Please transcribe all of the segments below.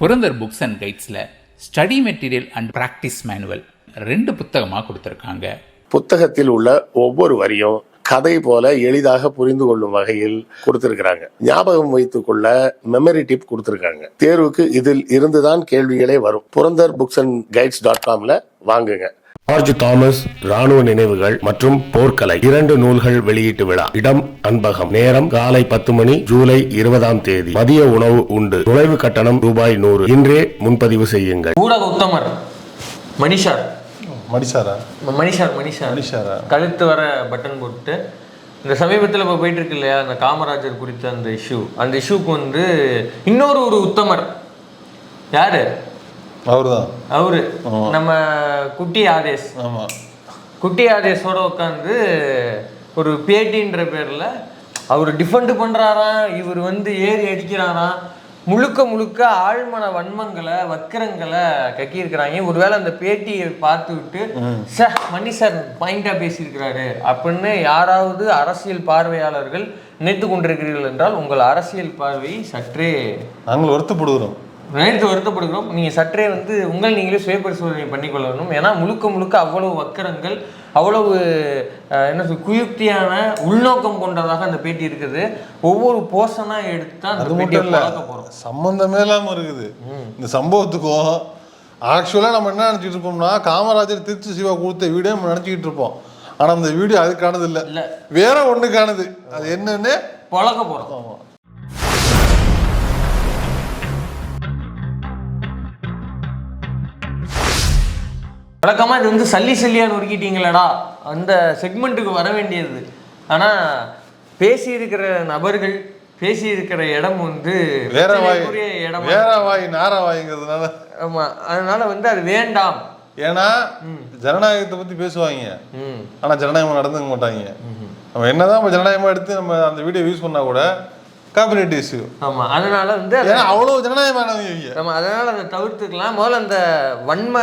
Purandar books and கைட்ஸில் study material and practice manual 2 புத்தகமாக கொடுத்துருக்காங்க. புத்தகத்தில் உள்ள ஒவ்வொரு வரியும் கதை போல எளிதாக புரிந்து கொள்ளும் வகையில் கொடுத்திருக்கிறாங்க. ஞாபகம் வைத்துக் கொள்ள மெமரி டிப் கொடுத்திருக்காங்க. தேர்வுக்கு இதில் இருந்துதான் கேள்விகளே வரும். புரந்தர் புக்ஸ் அண்ட் கைட்ஸ்.comல வாங்குங்க. ஜார்ஜ் தாமஸ் ராணுவ நினைவுகள் மற்றும் போர்க்கலை 2 நூல்கள் வெளியீட்டு விழா. இடம் அன்பகம். நேரம் காலை 10 மணி, ஜூலை 20ஆம் தேதி. மதிய உணவு உண்டு. நுழைவு கட்டணம் ரூபாய் 100. இன்றே முன்பதிவு செய்யுங்கள். ஊடக உத்தமர் மணிஷாரா கழுத்து வர பட்டன் போட்டு இந்த சமீபத்தில் இப்போ போயிட்டு இருக்கு இல்லையா, அந்த காமராஜர் குறித்த அந்த இஷ்யூக்கு வந்து இன்னொரு உத்தமர் யாரு? அவரு நம்ம குட்டி ஆதேஷோட உட்காந்து ஒரு பேட்டின்ற பேர்ல அவர் டிஃபெண்ட் பண்றாராம். இவர் வந்து ஏறி அடிக்கிறாராம். முழுக்க ஆழ்மன வன்மங்களை வக்கரங்களை கக்கியிருக்கிறாங்க. ஒருவேளை அந்த பேட்டியை பார்த்து விட்டு மணி சார் பாயிண்டா பேசியிருக்கிறாரு அப்படின்னு யாராவது அரசியல் பார்வையாளர்கள் நினைத்து கொண்டிருக்கிறீர்கள் என்றால் உங்கள் அரசியல் பார்வையை சற்றே நாங்கள் வருத்தப்படுகிறோம். நீங்கள் சற்றே வந்து நீங்களே சுய பரிசோதனை பண்ணிக்கொள்ளணும். ஏன்னா முழுக்க அவ்வளவு வக்கரங்கள், அவ்வளவு குயுக்தியான உள்நோக்கம் கொண்டதாக அந்த பேட்டி இருக்குது. ஒவ்வொரு போர்ஷனா எடுத்து அந்த பேட்டியை பார்க்க போறோம். சம்பந்தமே இல்லாம இருக்குது இந்த சம்பவத்துக்கும். ஆக்சுவலா நம்ம என்ன நினைச்சிட்டு இருப்போம்னா, காமராஜர் திருச்சி சிவா கொடுத்த வீடியோ நம்ம நினைச்சுக்கிட்டு இருப்போம். ஆனா அந்த வீடியோ அதுக்கானது இல்ல, வேற ஒண்ணுக்கானது. அது என்னன்னு பழக்க போறோம். வழக்கமாக இது வந்து சல்லியாக நொறுக்கிட்டீங்களடா அந்த செக்மெண்ட்டுக்கு வர வேண்டியது. ஆனால் பேசியிருக்கிற நபர்கள் பேசியிருக்கிற இடம் வந்து நாராவாய்ங்கிறதுனால ஆமாம், அதனால வந்து அது வேண்டாம். ஏன்னா ஜனநாயகத்தை பற்றி பேசுவாங்க, ஆனால் ஜனநாயகம் நடந்துக்க மாட்டாங்க. நம்ம என்னதான் ஜனநாயகமாக எடுத்து நம்ம அந்த வீடியோ யூஸ் பண்ணால் கூட காப்பிரைட் இஷ்யூ. ஆமாம், அதனால வந்து அவ்வளோ ஜனநாயகமானவங்க. நம்ம அதனால அதை தவிர்த்துக்கலாம். முதல்ல அந்த வன்ம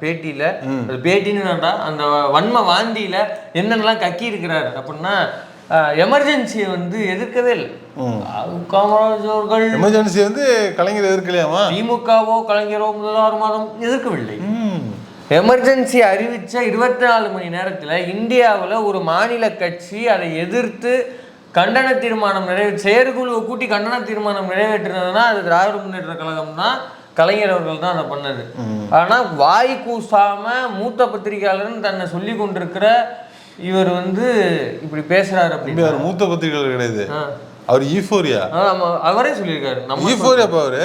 பேட்டின்னு வேண்டாம், அந்த வன்ம வாந்தியில என்னென்னலாம் கக்கி இருக்கிறாரு அப்படின்னா, எமர்ஜென்சியை வந்து எதிர்க்கவே இல்லை காமராஜ் அவர்கள். எமர்ஜென்சி வந்து கலைஞர் எதிர்க்கலையாமா? திமுகவோ கலைஞரோ முதல்வர் மாதம் எதிர்க்கவில்லை. எமர்ஜென்சி அறிவிச்ச 24 மணி நேரத்தில் இந்தியாவில் ஒரு மாநில கட்சி அதை எதிர்த்து கண்டன தீர்மானம் செயற்குழுவை கூட்டி கண்டன தீர்மானம் நிறைவேற்றினதுன்னா அது திராவிட முன்னேற்ற கழகம் தான், கலைஞர் அவர்கள் தான் அதை பண்ணது. ஆனால் வாய் கூசாம மூத்த பத்திரிகையாளர்னு தன்னை சொல்லி கொண்டிருக்கிற இவர் வந்து இப்படி பேசுறாரு. அப்படி மூத்த பத்திரிகையாளர் கிடையாது, அவர் ஈஃபோரியா. ஆமா, அவரே சொல்லியிருக்காரு. நம்ம ஈஃபோரியா அவரு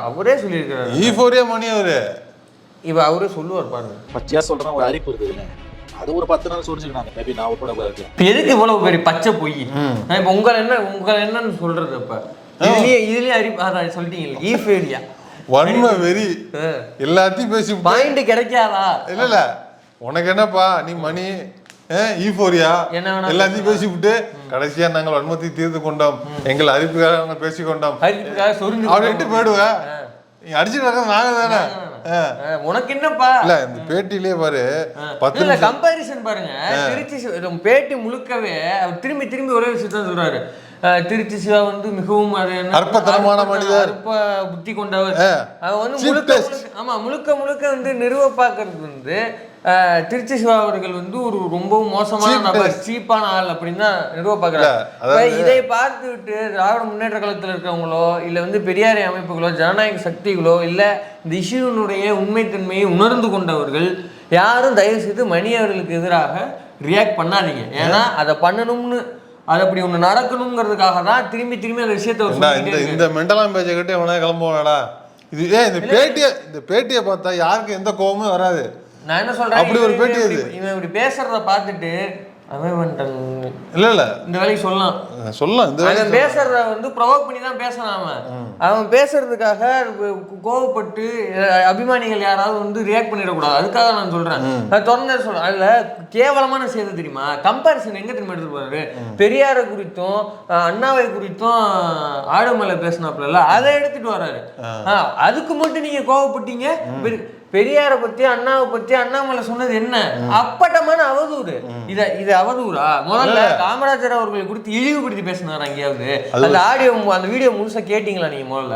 அவரே சொல்லியிருக்காரு. ஈஃபோரியா மணி அவரு அவரே சொல்லுவார் பாருங்க. பச்சையா சொல்றேன், ஒரு அரிப்பு இருக்குது. அது ஒரு 10 நாள் சொல்லிச்சுக்கிறாங்க. மேபி நான் கூட எதுக்கு இவ்வளவு பெரிய பச்சை பொய்? இப்ப உங்களை என்னன்னு சொல்றது? அப்ப இதுலயே அரிப்பு சொல்லிட்டீங்க. ஈஃபோரியா வன்ம வெறி எல்லாத்தையும் பேசி பாயிண்ட் கிடைக்காதா? இல்ல உனக்கு என்னப்பா, நீ மணி ஈஃபோரியா எல்லாத்தையும் பேசிவிட்டு கடைசியா நாங்கள் வன்மத்தை தீர்த்து கொண்டோம், எங்கள் அரிப்புக்காக பேசிக்கொண்டோம் அப்படின்ட்டு போயிடுவேன். நீ அடிச்சுட்டு நாங்க தானே. உனக்கு என்னப்பா? இல்ல இந்த பேட்டிலே பாரு, 10 கம்பேரிசன் பாருங்க. திருச்சி பேட்டி முழுக்கவே அவர் திரும்பி ஒரே விஷயத்தான் சொல்றாரு. திருச்சி சிவா வந்து மிகவும் அற்பத்தனமான மனிதர், அற்ப புத்தி கொண்டவர். அவர் வந்து முழுக்க வந்து நிறுவ பார்க்கறது வந்து திருச்சி சிவா அவர்கள் வந்து ஒரு ரொம்பவும் மோசமான நபர், சீப்பான ஆள் அப்படின்னு தான் நிறுவ பார்க்கிறார். இதை பார்த்து விட்டு திராவிட முன்னேற்ற கழகத்தில் இருக்கிறவங்களோ இல்ல வந்து பெரியாரை அமைப்புகளோ ஜனநாயக சக்திகளோ இல்ல இந்த இஷ்யூனுடைய உண்மைத்தன்மையை உணர்ந்து கொண்டவர்கள் யாரும் தயவு செய்து மணி அவர்களுக்கு எதிராக ரியாக்ட் பண்ணாதீங்க. ஏன்னா அதை பண்ணணும்னு, அது அப்படி ஒண்ணு நடக்கணுங்கிறதுக்காக தான் திரும்பி அந்த விஷயத்த இந்த மெண்டலாம் பேச்சை கிட்ட எவனா கிளம்புவாடா. இது இந்த பேட்டியை பார்த்தா யாருக்கு எந்த கோபமும் வராது. நான் என்ன சொல்றேன், அப்படி ஒரு பேட்டி இவன் இப்படி பேசுறத பார்த்துட்டு இல்ல இந்த வேலைக்கு சொல்லலாம். அவன் பேசுறத வந்து ப்ரொவோக் பண்ணி தான் பேசலாம். அவன் பேசுறதுக்காக கோவப்பட்டு அபிமானிகள் யாராவது வந்து ரியாக்ட் பண்ணிடக்கூடாது. அதுக்காக நான் சொல்றேன். தொடர்ந்து சொல்றேன். அதுல கேவலமான செய்தி தெரியுமா, கம்பேரிசன் எங்க திரும்ப எடுத்துட்டு போறாரு. பெரியாரை குறித்தும் அண்ணாவை குறித்தும் ஆடுமலை பேசினாப்புல அதை எடுத்துட்டு வர்றாரு. அதுக்கு மட்டும் நீங்க கோவப்பட்டீங்க. பெரியாரை பத்தி அண்ணாவை பத்தி அண்ணாமலை சொன்னது என்ன அப்பட்டமான அவதூறு. இது அவதூறா? முதல்ல காமராஜர் அவர்களை குறித்து இழிவுபடுத்தி பேசினார். அங்கேயாவது அந்த ஆடியோ அந்த வீடியோ முழுசா கேட்டீங்களா நீங்க? முதல்ல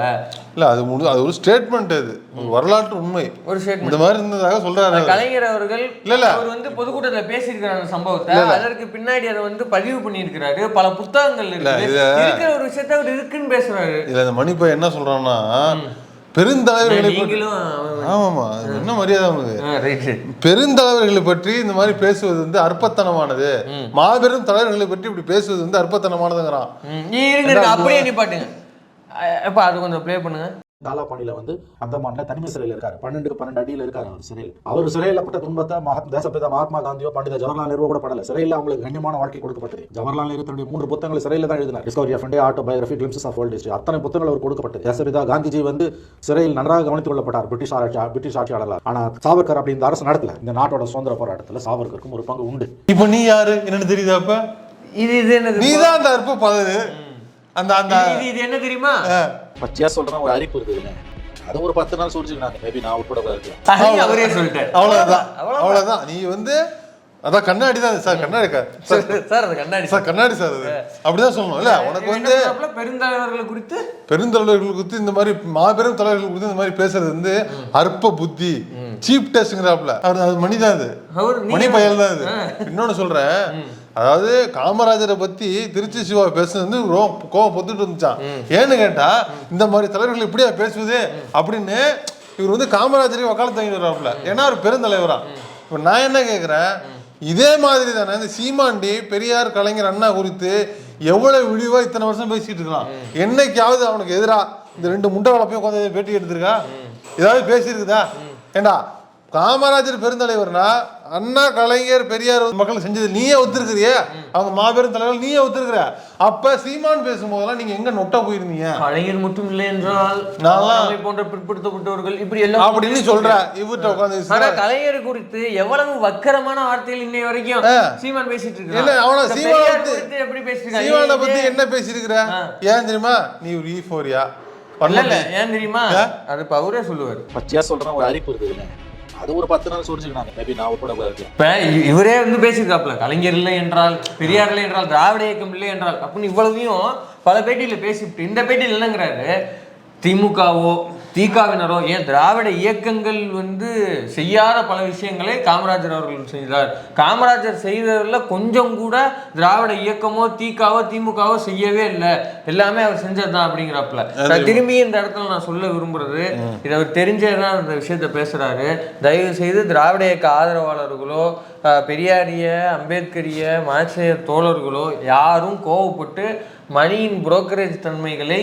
இல்ல அது அது ஒரு ஸ்டேட்மெண்ட், அது ஒரு வரலாற்று உண்மை, ஒரு ஸ்டேட்மெண்ட் இந்த மாதிரி இருந்ததாக சொல்றாரு கலைஞர் அவர்கள். இல்ல அவர் வந்து பொதுக்கூட்டத்தில் பேசியிருக்கிறார் அந்த சம்பவத்தை, அதற்கு பின்னாடி அதை வந்து பதிவு பண்ணியிருக்கிறாரு, பல புத்தகங்கள் இருக்கிற ஒரு விஷயத்த அவர் இருக்குன்னு பேசுறாரு. இல்ல இந்த மணிப்பா என்ன சொல்றான்னா, பெருந்தலைவர்களை ஆமாமா என்ன மரியாதை அவனுக்கு, பெருந்தலைவர்களை பற்றி இந்த மாதிரி பேசுவது வந்து அற்பத்தனமானது, மாபெரும் தலைவர்களை பற்றி இப்படி பேசுவது வந்து அற்பத்தனமானதுங்கிறான். அப்படியே நீ பாட்டுங்க அப்ப அது கொஞ்சம் ப்ளே பண்ணுங்க. தாலாபாணியில வந்து அந்தமான்ல தனிமை சிறையில் இருக்காரு, 12 அடியில் இருக்காரு அவர் சிறையில். அவர் சிறையிலப்பட்ட துன்பத்தை தேசப்பிதா மகாத்மா காந்தியோ பண்டித ஜவஹர்லால் நேரு கூட படல. சிறையில் அவங்களுக்கு கண்ணியமான வாழ்க்கை கொடுக்கப்பட்டது. ஜவஹர்லால் நேரு தன்னுடைய 3 புத்தகங்கள் சிறையில் தான் எழுதினார். Discovery of India, autobiography, glimpses of world history, அத்தனை புத்தகங்கள் அவர் கொடுக்கப்பட்டது. தேசப்பிதா காந்திஜி வந்து சிறையில் நன்றாக கவனித்துக் கொள்ளப்பட்டார் பிரிட்டிஷ் ஆட்சியாளர். ஆனா சாவர்கர் அப்படி இந்த அரசு நடத்தல. இந்த நாட்டோட சுதந்திர போராட்டத்தில் சாவர்கருக்கும் ஒரு பங்கு உண்டு. இப்ப நீ யாரு என்னன்னு தெரியுதா? அப்ப இது நீதான் அந்த அற்ப பதவி. இது என்ன தெரியுமா? பச்சையா சொல்றேன், ஒரு அரிப்பு இருக்குதுங்க. அது ஒரு 10 நாள் சோதிச்சுக்கினாங்க. மேபி நான் உட்பட இருக்கலாம். அவரே சொல்லிட்டாரு. அவ்வளவுதான். நீ வந்து அதான் கண்ணாடி தான் சார், கண்ணாடி சார், அது கண்ணாடி சார், கண்ணாடி சார், அது அப்படிதான் சொல்லணும். இல்ல உனக்கு வந்து பெருந்தலைவர்கள் குறித்து இந்த மாதிரி மாபெரும் தலைவர்கள் குறித்து இந்த மாதிரி பேசுறது வந்து அற்ப புத்தி, சீப் டெஸ்ட்ங்கிறாப்ல. அது மணிதான், அது மணி பயல் தான். அது இன்னொன்னு சொல்றேன், அதாவது காமராஜரை பத்தி திருச்சி சிவா பேசுனது வந்து கோவம் பொத்துட்டு இருந்துச்சான். ஏன்னு கேட்டா, இந்த மாதிரி தலைவர்கள் இப்படியா பேசுவது அப்படின்னு இவர் வந்து காமராஜரையும் வக்காலத்து வாங்கிட்டு வர்றாப்புல. ஏன்னா அவர் பெருந்தலைவரா. இப்ப நான் என்ன கேட்கிறேன், இதே மாதிரி தானே இந்த சீமாண்டி பெரியார், கலைஞர், அண்ணா குறித்து எவ்வளவு விழிவா இத்தனை வருஷம் பேசிட்டு இருக்கலாம். என்னைக்காவது அவனுக்கு எதிரா இந்த 2 முண்டை வளப்பையும் கொஞ்சம் பேட்டி எடுத்திருக்கா? ஏதாவது பேசியிருக்குதா? ஏண்டா காமராஜர் பெருந்தலைவர்னா அண்ணா, கலைஞர், பெரியார் மக்கள் செஞ்சது நீயே ஒத்துருக்கிறிய, அவங்க மாபெரும் தலைவர்கள் நீயே ஒத்துருக்கிற. அப்ப சீமான் பேசும்போதெல்லாம் நீங்க எங்க நொட்டா போயிருந்தீங்க? கலைஞர் மட்டும் இல்லை என்றால் போன்ற பிற்படுத்தப்பட்டவர்கள் இப்படி எல்லாம் அப்படின்னு சொல்ற இவர்கிட்ட உட்காந்து கலைஞர் குறித்து எவ்வளவு வக்கரமான வார்த்தைகள் இன்னை வரைக்கும் சீமான் பேசிட்டு இருக்கான். எப்படி பேசிட்டு சீமானை பத்தி என்ன பேசிருக்கிற? ஏன் தெரியுமா? நீ ஒரு ஈஃபோரியா பண்ணல. ஏன் தெரியுமா? அது இப்ப அவரே சொல்லுவாரு. பச்சையா சொல்றேன், ஒரு அரிப்பு இருக்குதுங்க. அது ஒரு 10 நாள் சோதிச்சுக்கினாங்க. மேபி நான் உட்பட இருக்கலாம். இப்ப இவரே வந்து பேசியிருக்காப்ல, கலைஞர் இல்லை என்றால், பெரியார் இல்லை என்றால், திராவிட இயக்கம் இல்லை என்றால் அப்படின்னு இவ்வளவையும் பல பேட்டியில பேசிவிட்டு இந்த பேட்டியில் என்னங்கிறாரு, திமுகவோ திகாவினரோ ஏன் திராவிட இயக்கங்கள் வந்து செய்யாத பல விஷயங்களை காமராஜர் அவர்கள் செய்தார். காமராஜர் செய்ததில் கொஞ்சம் கூட திராவிட இயக்கமோ திகாவோ திமுகவோ செய்யவே இல்லை, எல்லாமே அவர் செஞ்சதுதான் அப்படிங்கிறப்பல. திரும்பி இந்த இடத்துல நான் சொல்ல விரும்புறது, இதை அவர் தெரிஞ்சேதான் இந்த விஷயத்த பேசுறாரு. தயவு செய்து திராவிட இயக்க ஆதரவாளர்களோ பெரியாரிய, அம்பேத்கரிய, மார்க்சிய தோழர்களோ யாரும் கோவப்பட்டு மணியின் புரோக்கரேஜ் தன்மைகளை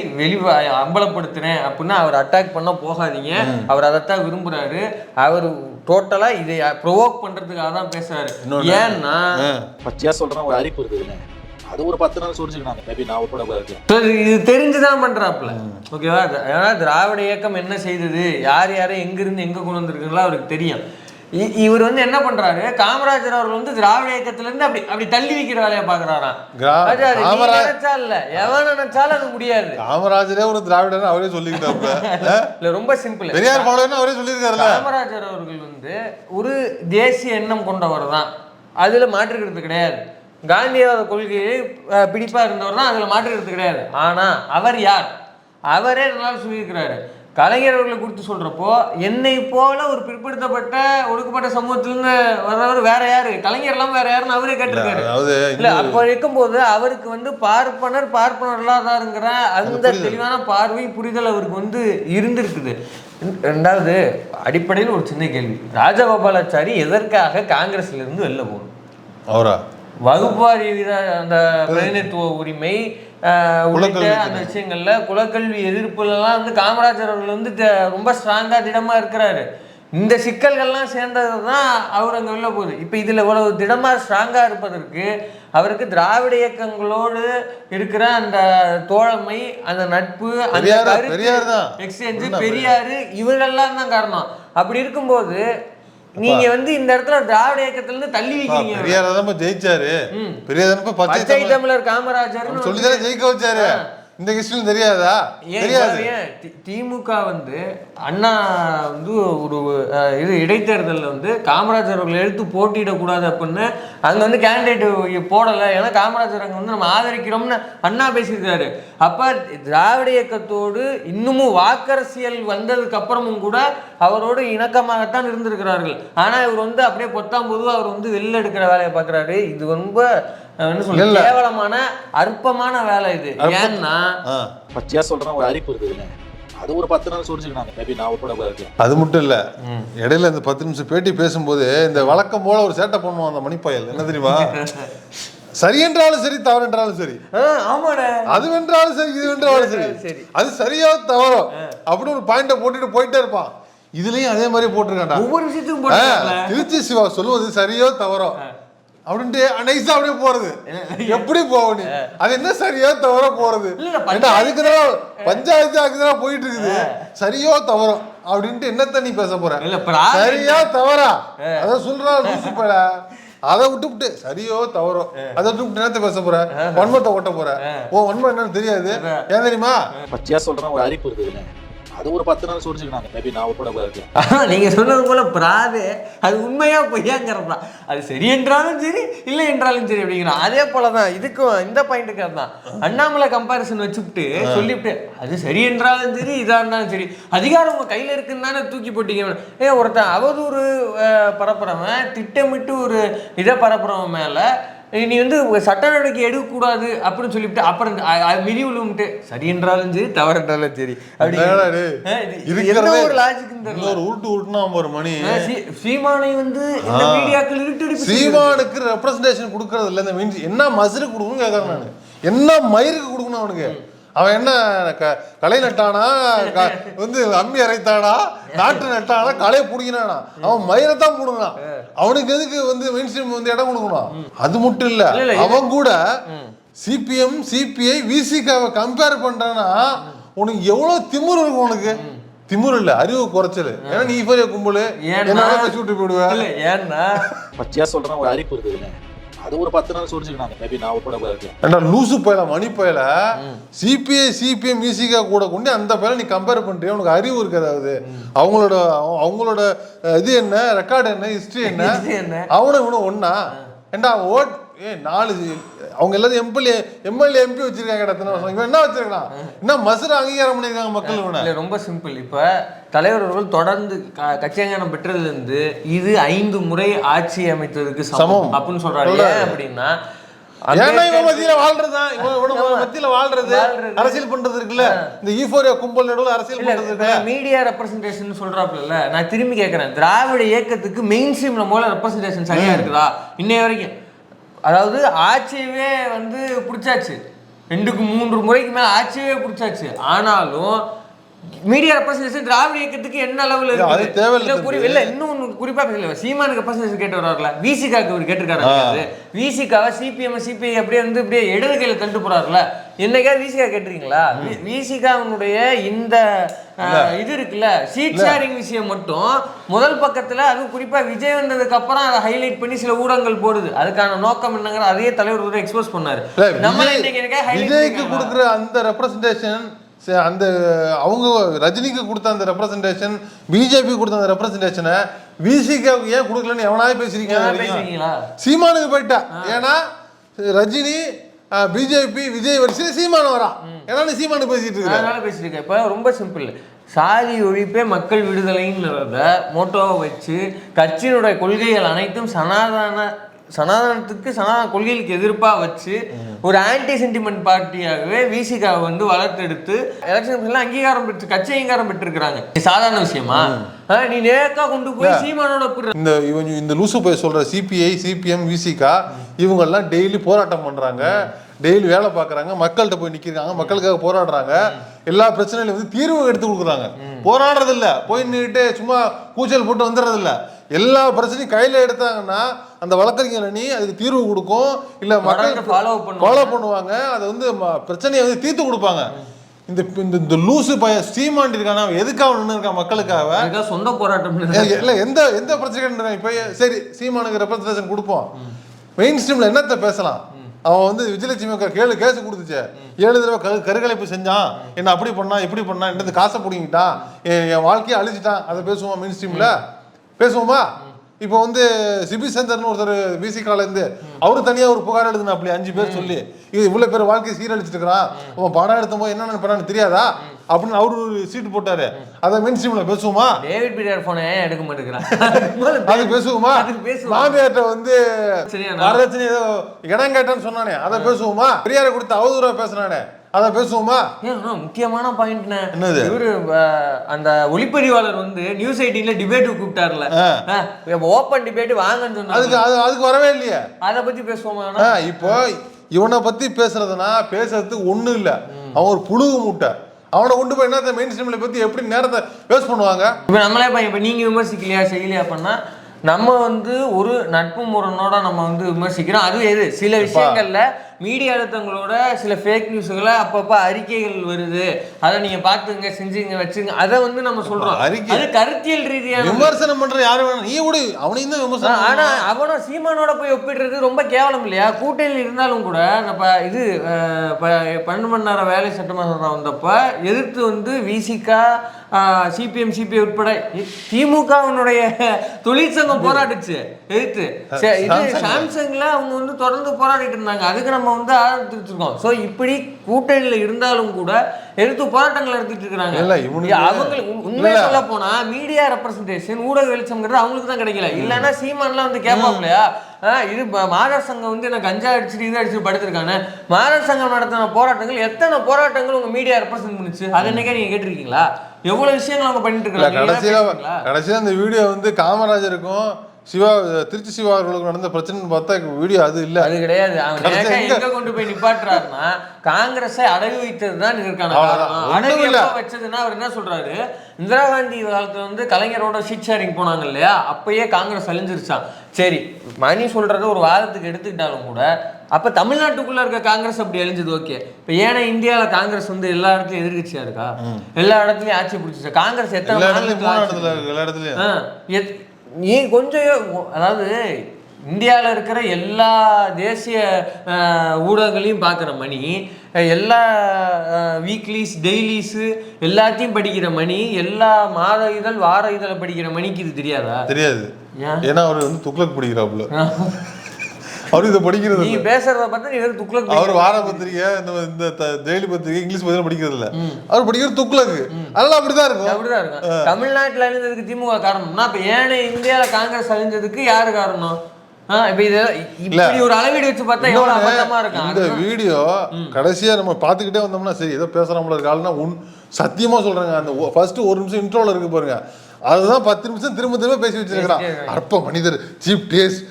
அம்பலப்படுத்துறேன் அப்படின்னா அவர் அட்டாக் பண்ண போகாதீங்க. அவர் அதைத்தான் விரும்புறாரு. அவர் டோட்டலா இதை ப்ரொவோக் பண்றதுக்காக தான் பேசுறாரு. ஏன்னா பச்சையா சொல்றேன், ஒரு அரிப்பு இருக்குதுங்க. அது ஒரு 10 நாள் சோதிச்சுக்கினாங்க. மேபி நான் உட்பட இருக்கலாம். இது தெரிஞ்சுதான் பண்றாப்புல. ஓகேவா? ஏன்னா திராவிட இயக்கம் என்ன செய்தது, யார் யாரை எங்கிருந்து எங்க கொண்டு வந்திருக்குங்களா அவருக்கு தெரியும். இவர் வந்து என்ன பண்றாரு, காமராஜர் அவர்கள் வந்து திராவிட இயக்கத்துல இருந்து அப்படி தள்ளி வைக்கிற வேலையை பாக்குறாராம். நினைச்சா இல்ல, எவன் நினைச்சாலும் அது முடியாது. காமராஜரே ஒரு திராவிடர் அவரே சொல்லிக்கிட்டாரு. இல்ல ரொம்ப சிம்பிள், பெரியார் ஃபாலோவர்னு அவரே சொல்லியிருக்காரு. காமராஜர் அவர்கள் வந்து ஒரு தேசிய எண்ணம் கொண்டவர் தான், அதுல மாற்றுக்கிறது கிடையாது. காந்தியாத கொள்கையை பிடிப்பா இருந்தவர் தான், அதுல மாற்றுக்கிறது கிடையாது. ஆனா அவர் யார், அவரே நல்லா சொல்லியிருக்கிறாரு. கலைஞர் அவர்களை குறித்து சொல்றப்போ என்னை போல ஒரு பிற்படுத்தப்பட்ட ஒடுக்கப்பட்ட சமூகத்திலிருந்து வர்றவர் வேற யாரு, கலைஞர் எல்லாம் வேற யாருன்னு அவரே கேட்டிருக்காரு. இல்ல அப்ப இருக்கும்போது அவருக்கு வந்து பார்ப்பனர் இல்லாதாருங்கிற அந்த தெளிவான பார்வை புரிதல் அவருக்கு வந்து இருந்திருக்குது. ரெண்டாவது அடிப்படையில் ஒரு சின்ன கேள்வி, ராஜகோபாலாச்சாரி எதற்காக காங்கிரஸ்ல இருந்து வெளில போகணும்? அவரா வகுப்பாரி அந்த பிரதிநிதித்துவ உரிமை உள்ளிட்ட அந்த விஷயங்கள்ல குலக்கல்வி எதிர்ப்புலாம் வந்து காமராஜர் அவர்கள் வந்து ரொம்ப ஸ்ட்ராங்கா திடமா இருக்கிறாரு. இந்த சிக்கல்கள்லாம் சேர்ந்ததுதான் அவர் அங்க வெளில போகுது. இப்ப இதுல இவ்வளவு திடமா ஸ்ட்ராங்கா இருப்பதற்கு அவருக்கு திராவிட இயக்கங்களோடு இருக்கிற அந்த தோழமை, அந்த நட்பு, அந்த எக்ஸ்சேஞ்சு, பெரியாரு, இவர்கள்லாம் தான் காரணம். அப்படி இருக்கும்போது நீங்க வந்து இந்த இடத்துல திராவிட இயக்கத்துல இருந்து தள்ளி வைக்கிறீங்க. பெரியார் தான் ஜெயிச்சாரு, பெரியார் பச்சை தமிழர் காமராஜர் சொல்லிதான் ஜெயிக்க வச்சாரு. இந்த ஹிஸ்டரி தெரியாதா? தெரியாது. திமுக வந்து அண்ணா வந்து ஒரு இது இடைத்தேர்தலில் வந்து காமராஜர் அவர்கள் எடுத்து போட்டியிடக்கூடாது அப்படின்னு அங்கே வந்து கேண்டிடேட் போடலை. ஏன்னா காமராஜர் அங்கே வந்து நம்ம ஆதரிக்கிறோம்னு அண்ணா பேசியிருக்காரு. அப்போ திராவிட இயக்கத்தோடு இன்னமும் வாக்கரசியல் வந்ததுக்கு அப்புறமும் கூட அவரோடு இணக்கமாகத்தான் இருந்திருக்கிறார்கள். ஆனால் இவர் வந்து அப்படியே பொத்தாம்பொதுவாக அவர் வந்து வெளில எடுக்கிற வேலையை பார்க்குறாரு. இது ரொம்ப என்ன சொல்ல, கேவலமான அற்பமான வேலை இது. ஏன்னா பச்சையா சொல்றேன், ஒரு அரிப்பு இருக்குதுல்ல, அது ஒரு 10 நாள் சொரிஞ்சுக்கினாங்க. மேபி நான் உட்பட அது மட்டும் இல்ல, இடையில இந்த 10 நிமிஷம் பேட்டி பேசும்போது இந்த வழக்கம் போல ஒரு சேட்டை பண்ணுவான் அந்த மணிப்பயல். என்ன தெரியுமா? சரி என்றாலும் சரி, தவறு என்றாலும் சரி, அது வென்றாலும் சரி, இது வென்றாலும் சரி, அது சரியா தவறோ அப்படின்னு ஒரு பாயிண்ட போட்டுட்டு போயிட்டே இருப்பான். இதுலயும் அதே மாதிரி போட்டிருக்காண்டா. ஒவ்வொரு விஷயத்துக்கும் திருச்சி சிவா சொல்லுவது சரியோ தவறோ அப்படின்ட்டு நைஸா அப்படியே போறது. எப்படி போகணும்? அது என்ன சரியா தவற போறது? அதுக்குதான் பஞ்சாயத்து அதுக்குதான் போயிட்டு இருக்குது. சரியோ தவறோ அப்படின்ட்டு என்னத்த நீ பேச போற? சரியா தவறா அத சொல்றா லூசு போல. அதை விட்டுவிட்டு சரியோ தவறோ அதை விட்டு என்னத்த பேச போற? வன்மத்தை ஓட்ட போற? ஓ வன்மம் என்னன்னு தெரியாது. ஏன் தெரியுமா? பச்சையா சொல்றேன், ஒரு அரிப்பு இருக்குதுல்ல, அது ஒரு 10 நாள் சொரிஞ்சுக்கினாங்க. மேபி நான் உட்பட நீங்க சொன்னது போல பிராது அது உண்மையா பொய்யாங்கிறது தான். அது சரி என்றாலும் சரி, இல்லை என்றாலும் சரி அப்படிங்கிறான். அதே போலதான் இதுக்கும் இந்த பாயிண்ட்டுக்கு தான் அண்ணாமலை கம்பாரிசன் வச்சுட்டு சொல்லிவிட்டு அது சரி என்றாலும் சரி, இதா இருந்தாலும் சரி, அதிகாரம் உங்க கையில இருக்குன்னு தானே தூக்கி போட்டீங்க. ஒருத்தன் அவதூறு பரப்புறவன் திட்டமிட்டு ஒரு இதை பரப்புறவன் மேல நீ வந்து சட்ட நடவடிக்கை எடுக்கக்கூடாது அப்படின்னு சொல்லிவிட்டு அப்புறம் மிதி விழுந்துட்டு சரி என்றாலும் சரி, தவறு என்றாலும் சரி மணி சீமானை வந்து சீமானுக்கு ரெப்ரசன்டேஷன் கொடுக்கறது இல்ல. இந்த மீன்ஸ் என்ன மசுரு கொடுக்கணும் கேட்கறேன் நான். என்ன மயிருக்கு கொடுக்கணும் அவனுக்கு? அவன் என்ன களை நட்டானா, வந்து அம்மி அரைத்தானா, நாட்டு நட்டானா, களையை பிடிக்கினானா? அவன் மயிரைத்தான் பிடுங்கினான். அவனுக்கு எதுக்கு வந்து மெயின் ஸ்ட்ரீம் வந்து இடம் கொடுக்கணும்? அது மட்டும் இல்ல, அவன் கூட சிபிஎம் சிபிஐ விசிகாவை கம்பேர் பண்றானா உனக்கு எவ்வளவு திமிரு இருக்கும்? உனக்கு திமிரு இல்ல, அறிவு குறைச்சல். ஏன்னா நீ இப்ப கும்பலு என்ன பேசி விட்டு போயிடுவேன். ஏன்னா பச்சையா சொல்றேன், ஒரு அரிப்பு இருக்குதுல்ல, அது ஒரு 10 நாள் சொரிஞ்சுக்கினாங்க. மேபி நான் உட்பட லூசு பயல மணி பயல சிபிஐ சிபிஎம் விசிகா கூட கொண்டு அந்த பயல நீ கம்பேர் பண்றியா? உனக்கு அறிவு இருக்கு? அதாவது அவங்களோட இது என்ன, ரெக்கார்டு என்ன, ஹிஸ்டரி என்ன? அவனும் இவனும் ஒன்னா? ஏண்டா ஓட் 4 அவங்க எல்லாரும் எம்எல்ஏ எம்பி வச்சிருக்காங்க. இவன் என்ன வச்சிருக்கான்? என்ன மசுர அங்கீகாரம் பண்ணிருக்காங்க மக்கள்? ரொம்ப சிம்பிள். இப்ப தலைவர் அவர்கள் தொடர்ந்து கட்சி அங்கீகாரம் பெற்றதுல இருந்து இது 5 முறை ஆட்சி அமைத்ததுக்கு சமம் அப்படின்னு சொல்றாரு. அப்படின்னா அரசியல் பண்றது இருக்குல்ல, இந்த ஈஃபோரியா கும்பல் நடுவுல அரசியல் பண்றது. மீடியா ரெப்ரசன்டேஷன் சொல்றாப்புல, நான் திரும்பி கேட்கறேன், திராவிட இயக்கத்துக்கு மெயின் ஸ்ட்ரீம்ல மூல ரெப்ரசன்டேஷன் சரியா இருக்குதா இன்னைய வரைக்கும்? அதாவது ஆட்சியவே வந்து பிடிச்சாச்சு, 2-3 முறைக்கு மேல ஆட்சியவே பிடிச்சாச்சு. ஆனாலும் மீடியா ரெப்ரசன்டேஷன் திராவிட இயக்கத்துக்கு என்ன லெவல் இருக்கு? இல்ல இன்னும் குறிப்பா பேசல, சீமானுக்கு ரெப்ரசன்டேஷன் கேட்டு வர்றாருல, விசிகாக்கு அவர் கேட்டிருக்காரு. விசிகாவை சிபிஎம் சிபிஐ அப்படியே வந்து இப்படியே இடது கையில தண்டு போறாருல. என்னைக்காவது விசிகா கேட்டிருக்கீங்களா? விசிகாவுடைய இந்த இது இருக்குல்ல, சீட் ஷேரிங் விஷயம் மட்டும் முதல் பக்கத்துல, அதுவும் குறிப்பா விஜய் வந்ததுக்கு அப்புறம் அதை ஹைலைட் பண்ணி சில ஊடகங்கள் போடுது. அதுக்கான நோக்கம் என்னங்கிற அதையே தலைவர் எக்ஸ்போஸ் பண்ணாரு. நம்ம விஜய்க்கு கொடுக்குற அந்த ரெப்ரசன்டேஷன், அந்த அவங்க ரஜினிக்கு கொடுத்த அந்த ரெப்ரசன்டேஷன், பிஜேபி கொடுத்த அந்த ரெப்ரசன்டேஷனை விசிகாவுக்கு ஏன் கொடுக்கலன்னு எவனாவே பேசிருக்கீங்களா? சீமானுக்கு போயிட்டா. ஏன்னா ரஜினி பிஜேபி விஜய் வரிசையில் சீமானு வரா. ஏன்னா நீ சீமானு பேசிட்டு இருக்க. இப்ப ரொம்ப சிம்பிள், சாதி ஒழிப்பே மக்கள் விடுதலைங்கிறத மோட்டோவை வச்சு கட்சியினுடைய கொள்கைகள் அனைத்தும் சனாதனத்துக்கு சனாதன கொள்கைகளுக்கு எதிர்ப்பாக வச்சு ஒரு ஆன்டி சென்டிமெண்ட் பார்ட்டியாகவே விசிகாவை வந்து வளர்த்தெடுத்து எலெக்ஷன் அங்கீகாரம் பெற்று கட்சி அங்கீகாரம் பெற்றிருக்கிறாங்க. சாதாரண விஷயமா? நீ நேக்கா கொண்டு போய் சீமானோட இந்த லூசு போய் சொல்ற சிபிஐ சிபிஎம் விசிகா இவங்கெல்லாம் டெய்லி போராட்டம் பண்றாங்க, டெய்லி வேலை பார்க்குறாங்க, மக்கள்கிட்ட போய் நிற்கிறாங்க, மக்களுக்காக போராடுறாங்க, எல்லா பிரச்சனையிலும் வந்து தீர்வு எடுத்து கொடுக்குறாங்க. போராடுறது இல்லை, போய் நின்றுட்டு சும்மா கூச்சல் போட்டு வந்துடுறது இல்லை. எல்லா பிரச்சனையும் கையில் எடுத்தாங்கன்னா அந்த வழக்கறிஞர் அணி அதுக்கு தீர்வு கொடுக்கும், இல்லை மக்கள் ஃபாலோ பண்ணுவாங்க, அதை வந்து பிரச்சனையை வந்து தீர்த்து கொடுப்பாங்க. இந்த லூசு பய சீமாண்டி இருக்கானா, எதுக்காக நின்று இருக்கா? மக்களுக்காக சொந்த போராட்டம் இல்லை, எந்த பிரச்சனை இருக்காங்க. இப்போ சரி சீமானுக்கு ரெப்ரசன்டேஷன் கொடுப்போம், மெயின் ஸ்ட்ரீம்ல என்னத்தை பேசலாம்? அவன் வந்து விஜயலட்சுமி கேஸ் கொடுத்துச்சு 7 தடவை கருக்கலைப்பு செஞ்சான், என்ன அப்படி பண்ணா இப்படி பண்ணா, என்னது காசை பிடிங்கிட்டான், என் வாழ்க்கையை அழிச்சிட்டான். அதை பேசுவோமா மெயின் ஸ்ட்ரீம்ல? பேசுவோமா? இப்போ வந்து சிபி சந்தர்னு ஒருத்தர் பிசிகால இருந்து அவரு தனியா ஒரு புகார் எழுதுனா அப்படி 5 பேர் சொல்லி இது இவ்வளவு பேர் வாழ்க்கையை சீரழிச்சிட்டு இருக்கிறான், அவன் பணம் எடுத்த போது என்ன பண்ணான்னு தெரியாதா அப்படின்னு அவரு ஒரு சீட்டு போட்டாரு. அதை மெயின் ஸ்ட்ரீம்ல பேசுவோமா? டேவிட் பீட்டர் போனே எடுக்க மாட்டேங்கிறான். அது பேசுவோமா? மாமியார்ட்ட வந்து வரதட்சணை ஏதோ இடம் கேட்டான்னு சொன்னானே அதை பேசுவோமா? பெரியாரை கொடுத்து அவதூறா பேசுனானே அதை பேசுவோமா? முக்கியமான பாயிண்ட் என்னது? இவரு அந்த ஒளிப்பதிவாளர் வந்து நியூஸ் 18ல டிபேட் கூப்பிட்டார்ல, ஓப்பன் டிபேட் வாங்கன்னு சொன்னாங்க. அதுக்கு வரவே இல்லையே. அதை பத்தி பேசுவோமா? இப்போ இவனை பத்தி பேசுறதுக்கு ஒண்ணும் இல்ல, அவன் ஒரு புழுகு மூட்டை. அவனை கொண்டு போய் என்ன மெயின் ஸ்ட்ரீம்ல பத்தி எப்படி நேரத்தை வேஸ்ட் பண்ணுவாங்க? இப்ப நம்மளே இப்ப நீங்க விமர்சிக்கலையா செய்யலையா பண்ணா நம்ம வந்து ஒரு நட்பு முரணோட நம்ம வந்து விமர்சிக்கிறோம். அது எது சில விஷயங்கள்ல மீடியா தங்களோட சில ஃபேக் நியூஸ்களை அப்பப்போ அறிக்கைகள் வருது, அதை நீங்க பாத்துங்க செஞ்சுங்க வச்சுங்க, அதை வந்து நம்ம சொல்றோம். அது கருத்தியல் ரீதியான விமர்சனம் பண்ற யாரு வேணும், நீ கூட அவனையும் தான் விமர்சனம். ஆனா அவனும் சீமானோட போய் ஒப்பிடுறது ரொம்ப கேவலம் இல்லையா? கூட்டணியில் இருந்தாலும் கூட நம்ம இது 12 மணி நேரம் வேலை சட்டமன்றம் வந்தப்ப எதிர்த்து வந்து விசிகா சிபிஎம் சிபிஐ உட்பட திமுகவினுடைய தொழிற்சங்கம் போராடிச்சு எதிர்த்து. இது சாம்சங்ல அவங்க வந்து தொடர்ந்து போராடிட்டு இருந்தாங்க, அதுக்கு நம்ம வந்து ஆதரிச்சிருக்கோம். ஸோ இப்படி கூட்டணியில் இருந்தாலும் கூட எதிர்த்து போராட்டங்கள் நடத்திட்டு இருக்கிறாங்க. அவங்களுக்கு உண்மையை சொல்ல போனா மீடியா ரெப்ரஸன்டேஷன் ஊடக வெளிச்சம்ங்கிறது அவங்களுக்கு தான் கிடைக்கல. இல்லைன்னா சீமான்லாம் வந்து கேட்பாங்களையா, இது மாதர் சங்கம் வந்து எனக்கு கஞ்சா அடிச்சுட்டு இது அடிச்சுட்டு படுத்திருக்காங்க. மாதர் சங்கம் நடத்தின போராட்டங்கள் எத்தனை போராட்டங்கள் உங்க மீடியா ரெப்ரசென்ட் பண்ணுச்சு? அதை என்னைக்கே நீங்க கேட்டிருக்கீங்களா? எவ்வளவு விஷயங்கள் அவங்க பண்ணிட்டு இருக்காங்க. கடைசியா அந்த வீடியோ வந்து காமராஜருக்கும் திருச்சி சிவா அவர்களுக்கு நடந்த பிரச்சனை பார்த்தா வீடியோ அது இல்ல, அது கிடையாது. அவன் எங்க கொண்டு போய் நிப்பாட்டுறாருன்னா காங்கிரஸை அடகு வைத்ததுதான் இதற்கான காரணம். அடகு வச்சதுன்னா அவர் என்ன சொல்றாரு, இந்திரா காந்தி காலத்துல வந்து கலைஞரோட ஷீட் ஷேரிங் போனாங்க இல்லையா, அப்பயே காங்கிரஸ் அழிஞ்சிருச்சான். சரி, மணி சொல்றது ஒரு வாதத்துக்கு எடுத்துக்கிட்டாலும் கூட அப்ப தமிழ்நாட்டுக்குள்ள இருக்க காங்கிரஸ் அப்படி அழிஞ்சது ஓகே. இப்ப ஏன்னா இந்தியாவில காங்கிரஸ் வந்து எல்லா இடத்துலயும் எதிர்கட்சியா இருக்கா, எல்லா இடத்துலயும் ஆட்சி பிடிச்சிச்சு. காங்கிரஸ் எத்தனை நீ கொஞ்சம் அதாவது இந்தியாவில் இருக்கிற எல்லா தேசிய ஊடகங்களையும் பார்க்குற மணி, எல்லா வீக்லிஸ் டெய்லிஸு எல்லாத்தையும் படிக்கிற மணி, எல்லா மாத இதழ் வார இதழை படிக்கிற மணிக்கு இது தெரியாதா? தெரியாது. ஏன்னா அவர் வந்து துக்ளக் படிக்கிறாப்புல. அவர் இதை படிக்கிறது, நீ பேசுறத பார்த்தா நீ துக்ளக். அவர் வார பத்திரிகை இந்த டெய்லி பத்திரிகை இங்கிலீஷ் பத்திரிகை படிக்கிறது இல்ல, அவர் படிக்கிறது துக்ளக். அதெல்லாம் அப்படிதான் இருக்கும், அப்படிதான் இருக்கும். தமிழ்நாட்டில் அழிஞ்சதுக்கு திமுக காரணம்னா அப்ப ஏன்னா இந்தியாவில காங்கிரஸ் அழிஞ்சதுக்கு யாரு காரணம்? ஒரு அளவீடு வச்சு பார்த்தா எவ்வளவு அபத்தமா இருக்கு இந்த வீடியோ. கடைசியா நம்ம பாத்துக்கிட்டே வந்தோம்னா சரி ஏதோ பேசுறாமல இருக்க ஆளுனா சத்தியமா சொல்றாங்க, அந்த ஃபர்ஸ்ட் 1 நிமிஷம் இன்ட்ரோல இருக்கு பாருங்க, அதுதான் 10 நிமிஷம் திரும்ப பேசி வச்சிருக்கிறான். அற்ப மனிதர், சீப் டேஸ்ட்,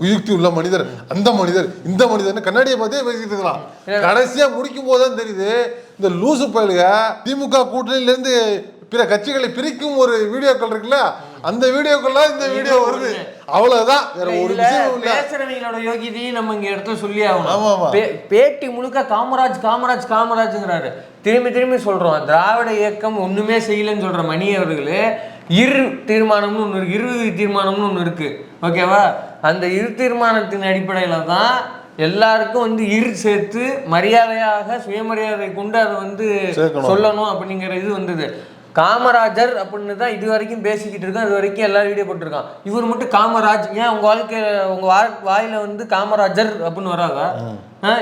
குயுக்தி உள்ள மனிதர், அந்த மனிதர் இந்த மனிதர் கண்ணாடியை பார்த்தே பேசிட்டு இருக்கலாம். கடைசியா முடிக்கும் போதுதான் தெரியுது இந்த லூசு பயலுக திமுக கூட்டணியில இருந்து பிற கட்சிகளை பிரிக்கும் ஒரு வீடியோக்கள் இருக்குல்ல, அந்த வீடியோக்கள்லாம் இந்த வீடியோ வருது. அவ்வளவுதான், வேற ஒரு விஷயம் இல்ல. பேசுறவங்களோட யோகியதையும் நம்ம இங்க இடத்துல சொல்லி ஆகணும். பேட்டி முழுக்க காமராஜ் காமராஜ் காமராஜ்ங்கிறாரு, திரும்பி சொல்றோம். திராவிட இயக்கம் ஒண்ணுமே செய்யலன்னு சொல்ற மணி அவர்களே இரு தீர்மானம்னு ஒன்று இருக்கு, இறுதி தீர்மானம்னு ஒன்று இருக்கு, ஓகேவா? அந்த இரு தீர்மானத்தின் அடிப்படையில தான் எல்லாருக்கும் வந்து சேர்த்து மரியாதையாக சுயமரியாதை கொண்டு அதை வந்து சொல்லணும் அப்படிங்கிற இது வந்தது. காமராஜர் அப்படின்னு தான் இது வரைக்கும் பேசிக்கிட்டு இருக்கோம், இது வரைக்கும் எல்லாரும் வீடியோ போட்டிருக்கான். இவர் மட்டும் காமராஜ், ஏன் உங்க வாழ்க்கை உங்க வாயில வந்து காமராஜர் அப்படின்னு வராதா?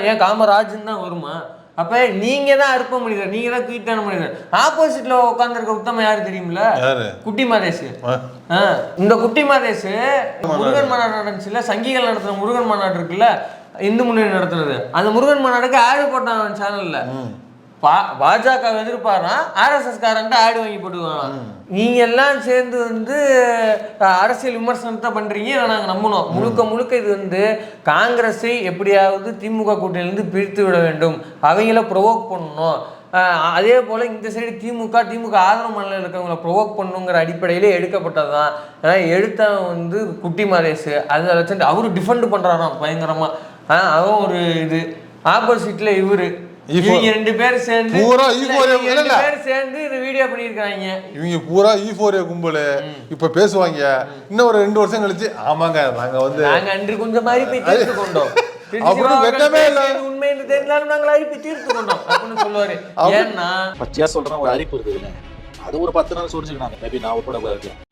ஏன் காமராஜ்ன்னு தான் வருமா? அப்ப நீங்க தான் அற்ப மனிதர், நீங்க தான் குயிட்டான மனிதர். ஆப்போசிட்ல உட்காந்துருக்க உத்தம யாரு தெரியுமில்ல? குட்டி மாதேஷ். இந்த குட்டி மாதேஷ் முருகன் மாநாடு நடந்துச்சுல, சங்கிகள் நடத்துற முருகன் மாநாடு இருக்குல்ல, இந்து முன்னணி நடத்துறது, அந்த முருகன் மாநாடுக்கு ஆடு போட்டான் சேனல்ல. பாஜக எதிர்ப்பாரா ஆர்எஸ்எஸ் காரன்ட்டு ஆடு வாங்கி போட்டுக்குவாங்க. நீங்க எல்லாம் சேர்ந்து வந்து அரசியல் விமர்சனத்தை பண்றீங்க, நாங்க நம்பணும். முழுக்க இது வந்து காங்கிரஸை எப்படியாவது திமுக கூட்டணியிலிருந்து பிரித்து விட வேண்டும், அவங்கள ப்ரொவோக் பண்ணணும். அதே போல இந்த சைடு திமுக ஆதரவு மண்டலம் இருக்கவங்களை ப்ரொவோக் பண்ணுங்கிற அடிப்படையிலே எடுக்கப்பட்டது தான். ஏன்னா எடுத்தவன் வந்து குட்டி மாதேஷ், அதை வச்சுட்டு அவரு டிஃபெண்ட் பண்றாராம் பயங்கரமா. அவன் ஒரு இது ஆப்போசிட்ல இவரு, இவங்க 2 பேர் சேர்ந்து இந்த வீடியோ பண்ணிருக்காங்க. இவங்க பூரா ஈஃபோரியா கும்பல் இப்ப பேசுவாங்க. இன்னும் ஒரு 2 வருஷம் கழிச்சு ஆமாங்க நாங்க அன்று கொஞ்சம் மாதிரி போய் தெரிந்து கொண்டோம், அப்படின்னு வெட்டமே இல்ல. உண்மை என்று தெரிந்தாலும் நாங்கள் அரிப்பு தீர்த்து கொண்டோம் அப்படின்னு சொல்லுவாரு. ஏன்னா பச்சையா சொல்றேன், ஒரு அரிப்பு இருக்குதுல்ல, அது ஒரு 10 நாள் சொரிஞ்சுக்கணும். மேபி நான் உட்பட இருக்கலாம்.